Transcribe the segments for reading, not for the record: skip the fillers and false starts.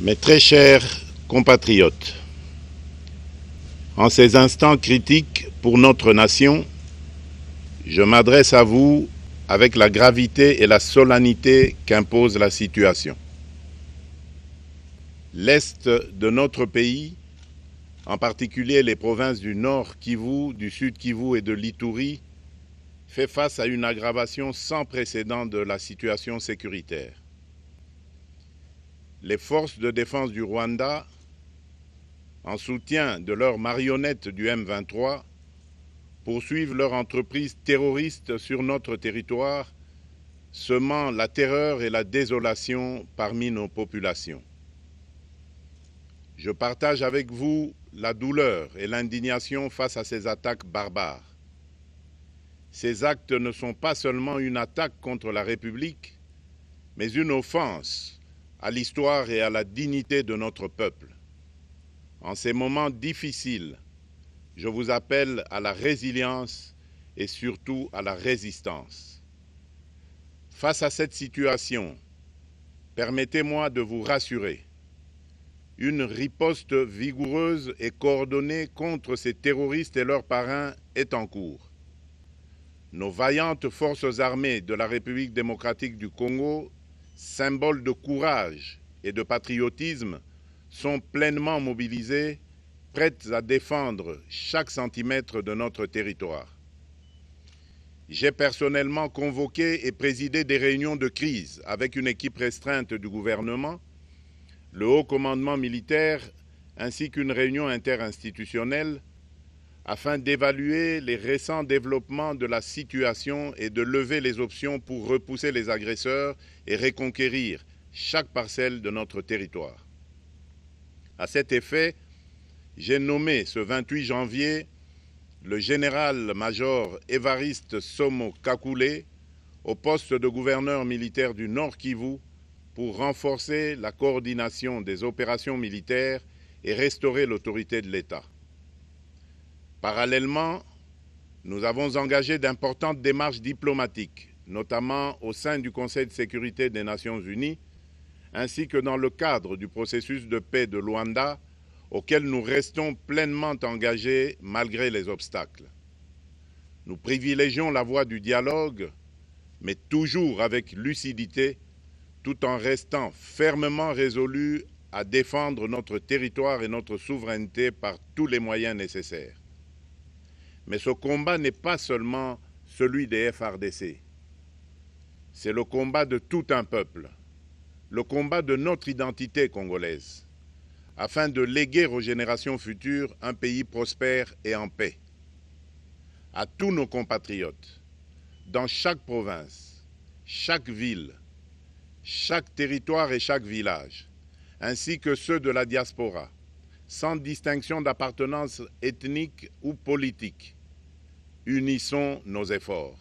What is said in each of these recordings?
Mes très chers compatriotes, en ces instants critiques pour notre nation, je m'adresse à vous avec la gravité et la solennité qu'impose la situation. L'Est de notre pays, en particulier les provinces du Nord Kivu, du Sud Kivu et de l'Ituri, fait face à une aggravation sans précédent de la situation sécuritaire. Les forces de défense du Rwanda, en soutien de leurs marionnettes du M23, poursuivent leur entreprise terroriste sur notre territoire, semant la terreur et la désolation parmi nos populations. Je partage avec vous la douleur et l'indignation face à ces attaques barbares. Ces actes ne sont pas seulement une attaque contre la République, mais une offense à l'histoire et à la dignité de notre peuple. En ces moments difficiles, je vous appelle à la résilience et surtout à la résistance. Face à cette situation, permettez-moi de vous rassurer. Une riposte vigoureuse et coordonnée contre ces terroristes et leurs parrains est en cours. Nos vaillantes forces armées de la République démocratique du Congo, symboles de courage et de patriotisme, sont pleinement mobilisées, prêtes à défendre chaque centimètre de notre territoire. J'ai personnellement convoqué et présidé des réunions de crise avec une équipe restreinte du gouvernement, le haut commandement militaire ainsi qu'une réunion interinstitutionnelle afin d'évaluer les récents développements de la situation et de lever les options pour repousser les agresseurs et reconquérir chaque parcelle de notre territoire. À cet effet, j'ai nommé ce 28 janvier le général-major Évariste Somo Kakule au poste de gouverneur militaire du Nord Kivu pour renforcer la coordination des opérations militaires et restaurer l'autorité de l'État. Parallèlement, nous avons engagé d'importantes démarches diplomatiques, notamment au sein du Conseil de sécurité des Nations Unies, ainsi que dans le cadre du processus de paix de Luanda, auquel nous restons pleinement engagés malgré les obstacles. Nous privilégions la voie du dialogue, mais toujours avec lucidité, tout en restant fermement résolus à défendre notre territoire et notre souveraineté par tous les moyens nécessaires. Mais ce combat n'est pas seulement celui des FARDC. C'est le combat de tout un peuple, le combat de notre identité congolaise, afin de léguer aux générations futures un pays prospère et en paix. À tous nos compatriotes, dans chaque province, chaque ville, chaque territoire et chaque village, ainsi que ceux de la diaspora, sans distinction d'appartenance ethnique ou politique. Unissons nos efforts.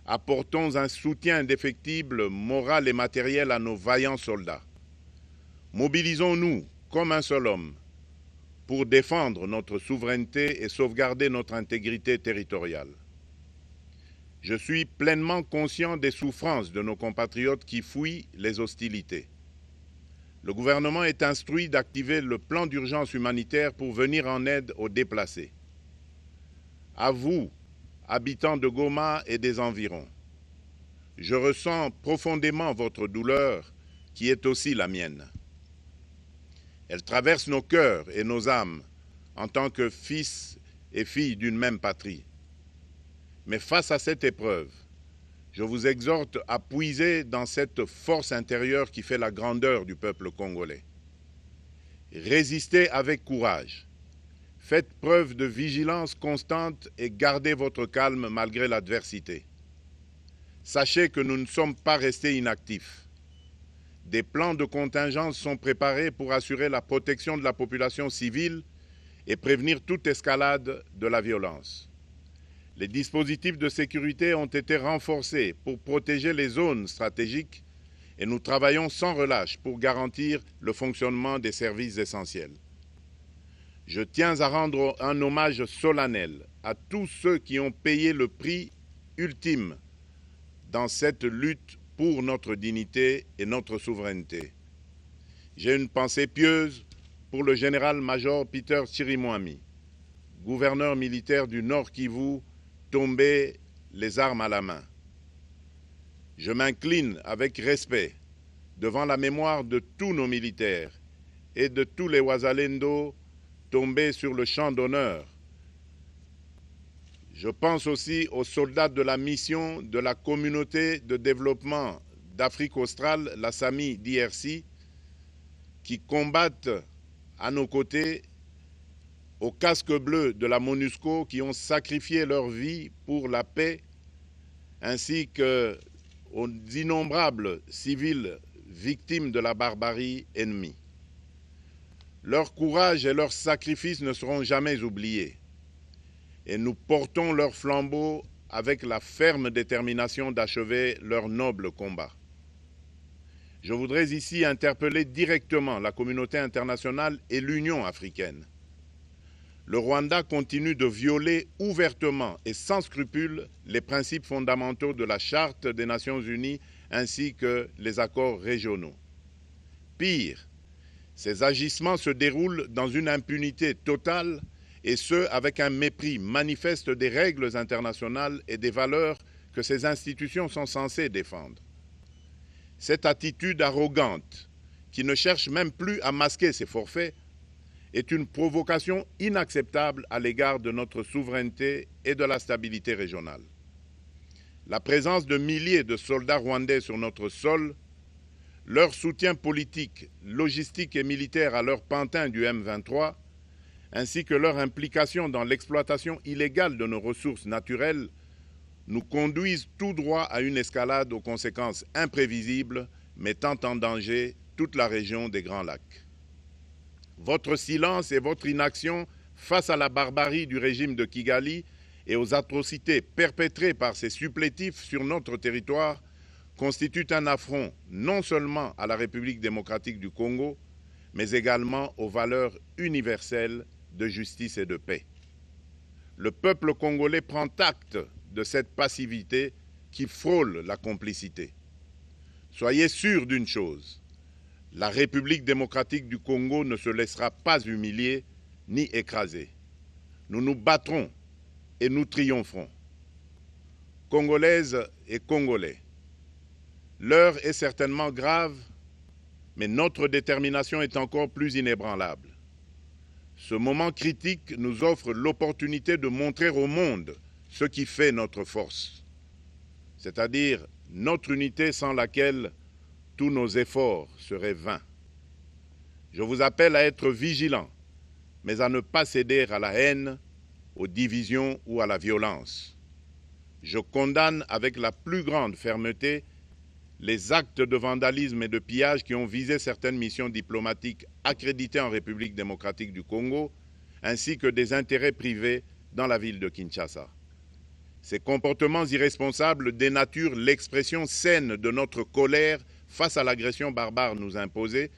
Apportons un soutien indéfectible, moral et matériel à nos vaillants soldats. Mobilisons-nous comme un seul homme pour défendre notre souveraineté et sauvegarder notre intégrité territoriale. Je suis pleinement conscient des souffrances de nos compatriotes qui fuient les hostilités. Le gouvernement est instruit d'activer le plan d'urgence humanitaire pour venir en aide aux déplacés. À vous, habitants de Goma et des environs, je ressens profondément votre douleur qui est aussi la mienne. Elle traverse nos cœurs et nos âmes en tant que fils et filles d'une même patrie. Mais face à cette épreuve, je vous exhorte à puiser dans cette force intérieure qui fait la grandeur du peuple congolais. Résistez avec courage. Faites preuve de vigilance constante et gardez votre calme malgré l'adversité. Sachez que nous ne sommes pas restés inactifs. Des plans de contingence sont préparés pour assurer la protection de la population civile et prévenir toute escalade de la violence. Les dispositifs de sécurité ont été renforcés pour protéger les zones stratégiques et nous travaillons sans relâche pour garantir le fonctionnement des services essentiels. Je tiens à rendre un hommage solennel à tous ceux qui ont payé le prix ultime dans cette lutte pour notre dignité et notre souveraineté. J'ai une pensée pieuse pour le général-major Peter Chirimwami, gouverneur militaire du Nord Kivu, tombé les armes à la main. Je m'incline avec respect devant la mémoire de tous nos militaires et de tous les Wazalendo tombés sur le champ d'honneur. Je pense aussi aux soldats de la mission de la communauté de développement d'Afrique australe, la SAMI DRC, qui combattent à nos côtés, aux casques bleus de la MONUSCO, qui ont sacrifié leur vie pour la paix, ainsi qu'aux innombrables civils victimes de la barbarie ennemie. Leur courage et leur sacrifice ne seront jamais oubliés. Et nous portons leur flambeau avec la ferme détermination d'achever leur noble combat. Je voudrais ici interpeller directement la communauté internationale et l'Union africaine. Le Rwanda continue de violer ouvertement et sans scrupule les principes fondamentaux de la Charte des Nations Unies ainsi que les accords régionaux. Pire, ces agissements se déroulent dans une impunité totale et ce, avec un mépris manifeste des règles internationales et des valeurs que ces institutions sont censées défendre. Cette attitude arrogante, qui ne cherche même plus à masquer ses forfaits, est une provocation inacceptable à l'égard de notre souveraineté et de la stabilité régionale. La présence de milliers de soldats rwandais sur notre sol, leur soutien politique, logistique et militaire à leur pantin du M23, ainsi que leur implication dans l'exploitation illégale de nos ressources naturelles, nous conduisent tout droit à une escalade aux conséquences imprévisibles, mettant en danger toute la région des Grands Lacs. Votre silence et votre inaction face à la barbarie du régime de Kigali et aux atrocités perpétrées par ses supplétifs sur notre territoire constituent un affront non seulement à la République démocratique du Congo, mais également aux valeurs universelles de justice et de paix. Le peuple congolais prend acte de cette passivité qui frôle la complicité. Soyez sûrs d'une chose, la République démocratique du Congo ne se laissera pas humilier ni écraser. Nous nous battrons et nous triompherons. Congolaises et Congolais, l'heure est certainement grave, mais notre détermination est encore plus inébranlable. Ce moment critique nous offre l'opportunité de montrer au monde ce qui fait notre force, c'est-à-dire notre unité sans laquelle tous nos efforts seraient vains. Je vous appelle à être vigilants, mais à ne pas céder à la haine, aux divisions ou à la violence. Je condamne avec la plus grande fermeté les actes de vandalisme et de pillage qui ont visé certaines missions diplomatiques accréditées en République démocratique du Congo, ainsi que des intérêts privés dans la ville de Kinshasa. Ces comportements irresponsables dénaturent l'expression saine de notre colère face à l'agression barbare nous imposée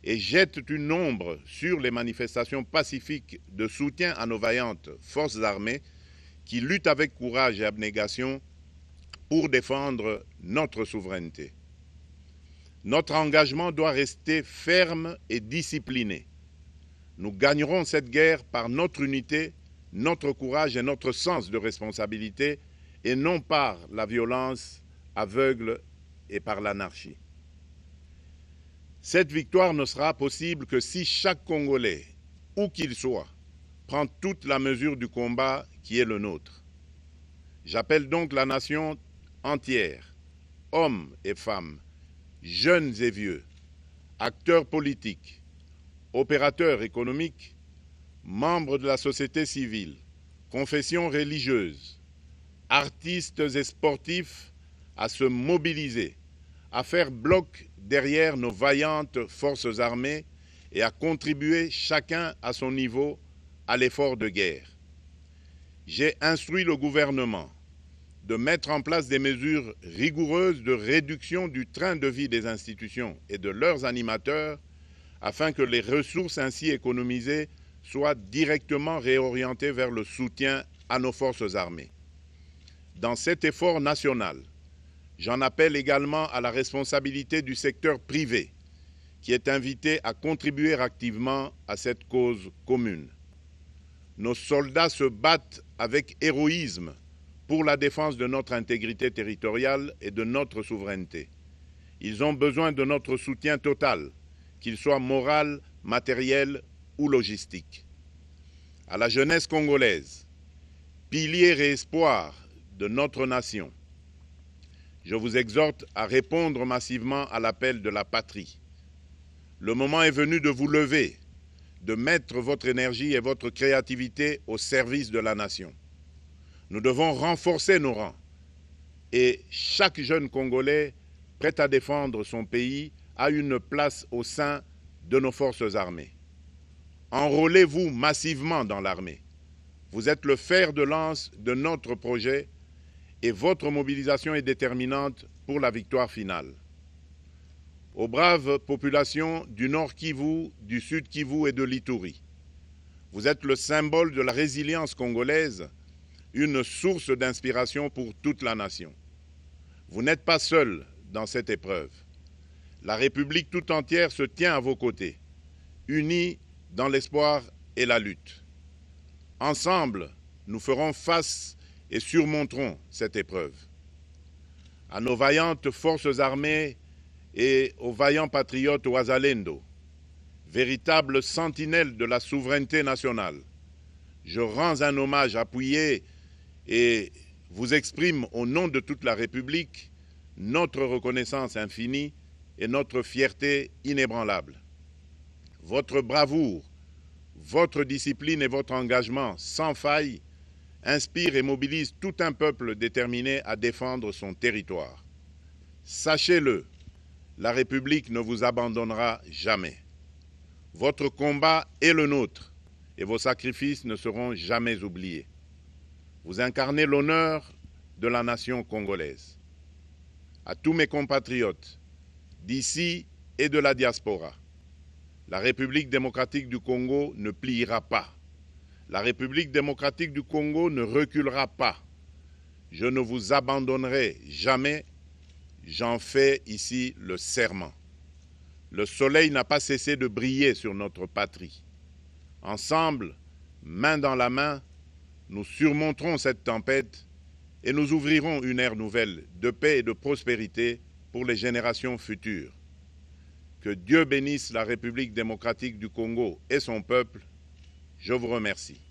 et jettent une ombre sur les manifestations pacifiques de soutien à nos vaillantes forces armées qui luttent avec courage et abnégation pour défendre notre souveraineté. Notre engagement doit rester ferme et discipliné. Nous gagnerons cette guerre par notre unité, notre courage et notre sens de responsabilité, et non par la violence aveugle et par l'anarchie. Cette victoire ne sera possible que si chaque Congolais, où qu'il soit, prend toute la mesure du combat qui est le nôtre. J'appelle donc la nation entière, hommes et femmes, jeunes et vieux, acteurs politiques, opérateurs économiques, membres de la société civile, confessions religieuses, artistes et sportifs à se mobiliser, à faire bloc derrière nos vaillantes forces armées et à contribuer chacun à son niveau à l'effort de guerre. J'ai instruit le gouvernement de mettre en place des mesures rigoureuses de réduction du train de vie des institutions et de leurs animateurs afin que les ressources ainsi économisées soient directement réorientées vers le soutien à nos forces armées. Dans cet effort national, j'en appelle également à la responsabilité du secteur privé qui est invité à contribuer activement à cette cause commune. Nos soldats se battent avec héroïsme pour la défense de notre intégrité territoriale et de notre souveraineté. Ils ont besoin de notre soutien total, qu'il soit moral, matériel ou logistique. À la jeunesse congolaise, pilier et espoir de notre nation, je vous exhorte à répondre massivement à l'appel de la patrie. Le moment est venu de vous lever, de mettre votre énergie et votre créativité au service de la nation. Nous devons renforcer nos rangs et chaque jeune Congolais prêt à défendre son pays a une place au sein de nos forces armées. Enrôlez-vous massivement dans l'armée. Vous êtes le fer de lance de notre projet et votre mobilisation est déterminante pour la victoire finale. Aux braves populations du Nord Kivu, du Sud Kivu et de l'Ituri, vous êtes le symbole de la résilience congolaise, une source d'inspiration pour toute la nation. Vous n'êtes pas seuls dans cette épreuve. La République tout entière se tient à vos côtés, unie dans l'espoir et la lutte. Ensemble, nous ferons face et surmonterons cette épreuve. À nos vaillantes forces armées et aux vaillants patriotes Wazalendo, véritables sentinelles de la souveraineté nationale, je rends un hommage appuyé et vous exprime au nom de toute la République notre reconnaissance infinie et notre fierté inébranlable. Votre bravoure, votre discipline et votre engagement sans faille inspirent et mobilisent tout un peuple déterminé à défendre son territoire. Sachez-le, la République ne vous abandonnera jamais. Votre combat est le nôtre et vos sacrifices ne seront jamais oubliés. Vous incarnez l'honneur de la nation congolaise. À tous mes compatriotes d'ici et de la diaspora, la République démocratique du Congo ne pliera pas. La République démocratique du Congo ne reculera pas. Je ne vous abandonnerai jamais. J'en fais ici le serment. Le soleil n'a pas cessé de briller sur notre patrie. Ensemble, main dans la main, nous surmonterons cette tempête et nous ouvrirons une ère nouvelle de paix et de prospérité pour les générations futures. Que Dieu bénisse la République démocratique du Congo et son peuple. Je vous remercie.